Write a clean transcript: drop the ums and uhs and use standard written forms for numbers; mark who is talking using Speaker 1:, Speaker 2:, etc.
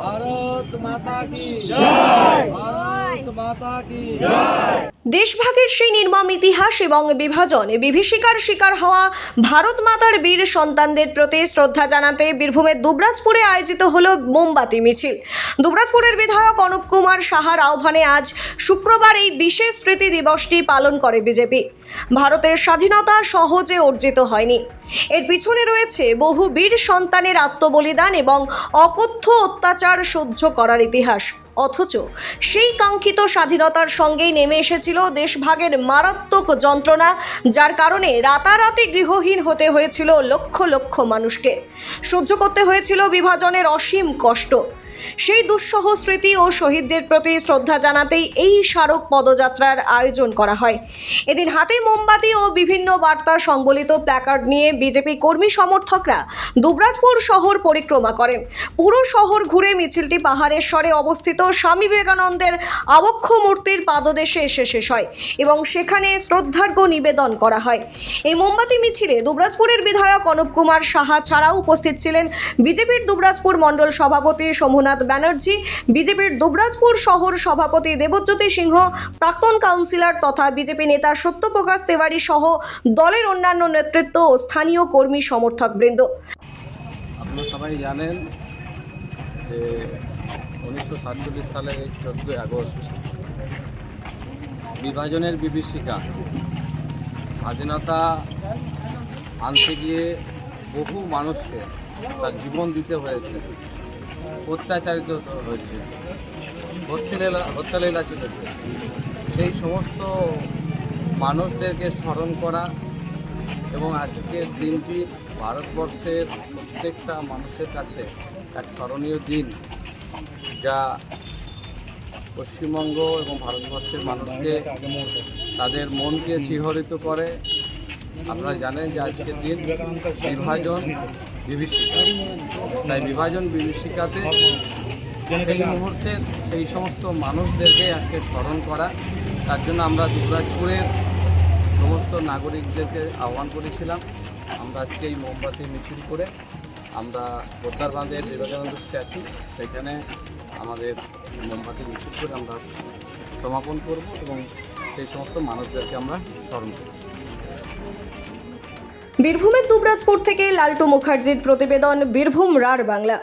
Speaker 1: भारत माता की जय। भारत माता की जय।
Speaker 2: দেশভাগের সেই নির্মম ইতিহাস এবং বিভাজনে বিভীষিকার শিকার হওয়া ভারত মাতার বীর সন্তানদের প্রতি শ্রদ্ধা জানাতে বীরভূমের দুবরাজপুরে আয়োজিত হলো মোমবাতি মিছিল। দুবরাজপুরের বিধায়ক অনুপ কুমার সাহার আহ্বানে আজ শুক্রবার এই বিশেষ স্মৃতি দিবসটি পালন করে বিজেপি। ভারতের স্বাধীনতা সহজে অর্জিত হয়নি, এর পিছনে রয়েছে বহু বীর সন্তানের আত্মবলিদান এবং অকথ্য অত্যাচার সহ্য করার ইতিহাস। অথচ সেই কাঙ্ক্ষিত স্বাধীনতার সঙ্গেই নেমে এসেছিল দেশভাগের মারাত্মক যন্ত্রণা, যার কারণে রাতারাতি গৃহহীন হতে হয়েছিল লক্ষ লক্ষ মানুষকে, সহ্য করতে হয়েছিল বিভাজনের অসীম কষ্ট। সেই দুঃসহ স্মৃতি ও শহীদদের প্রতি শ্রদ্ধা জানাতেই এই স্মারক পদযাত্রার আয়োজন করা হয়। এদিন হাতে মোমবাতি ও বিভিন্ন বার্তা সংবলিত প্ল্যাকার্ড নিয়ে বিজেপি কর্মী সমর্থকরা দুবরাজপুর শহর পরিক্রমা করেন। পুরো শহর ঘুরে মিছিলটি পাহাড়েশ্বরে অবস্থিত স্বামী বিবেকানন্দের আবক্ষ মূর্তির পাদদেশে এসে শেষ হয় এবং সেখানে শ্রদ্ধার্ঘ্য নিবেদন করা হয়। এই মোমবাতি মিছিলে দুবরাজপুরের বিধায়ক অনুপ কুমার সাহা ছাড়াও উপস্থিত ছিলেন বিজেপির দুবরাজপুর মণ্ডল সভাপতি সোমনাথ ব্যানার্জি, বিজেপির দুবরাজপুর শহর সভাপতি দেবজ্যোতি সিংহ, প্রাক্তন কাউন্সিলর তথা বিজেপি নেতা সত্যপ্রকাশ তেওয়ারি সহ দলের অন্যান্য নেতৃত্ব ও স্থানীয় কর্মী সমর্থক বৃন্দ।
Speaker 1: আপনারা সবাই জানেন যে 1947 সালের 14 আগস্ট বিভাজনের বিভীষিকা, স্বাধীনতা আনতে গিয়ে বহু মানুষকে তার জীবন দিতে হয়েছে, অত্যাচারিত হয়েছে, হত্যালীলা চলেছে। সেই সমস্ত মানুষদেরকে স্মরণ করা এবং আজকের দিনটি ভারতবর্ষের প্রত্যেকটা মানুষের কাছে এক স্মরণীয় দিন, যা পশ্চিমবঙ্গ এবং ভারতবর্ষের মানুষকে তাদের মনকে শিহরিত করে। আপনারা জানেন যে আজকের দিন বিভাজন বিভীষিকা, তাই বিভাজন বিভীষিকাতে সেই মুহূর্তে সেই সমস্ত মানুষদেরকে আজকে স্মরণ করা। তার জন্য আমরা দুবরাজপুরের সমস্ত নাগরিকদেরকে আহ্বান করেছিলাম। আমরা আজকে এই মোমবাতি মিছিল করে আমরা পোদ্দার বাঁধের বিবেকানন্দ স্ট্যাচু, সেখানে আমাদের মোমবাতি মিছিল করে আমরা সমাপন করব এবং সেই সমস্ত মানুষদেরকে আমরা স্মরণ করব।
Speaker 2: বীরভূমের দুবরাজপুর থেকে লালটু মুখার্জির প্রতিবেদন, বীরভূম রার বাংলা।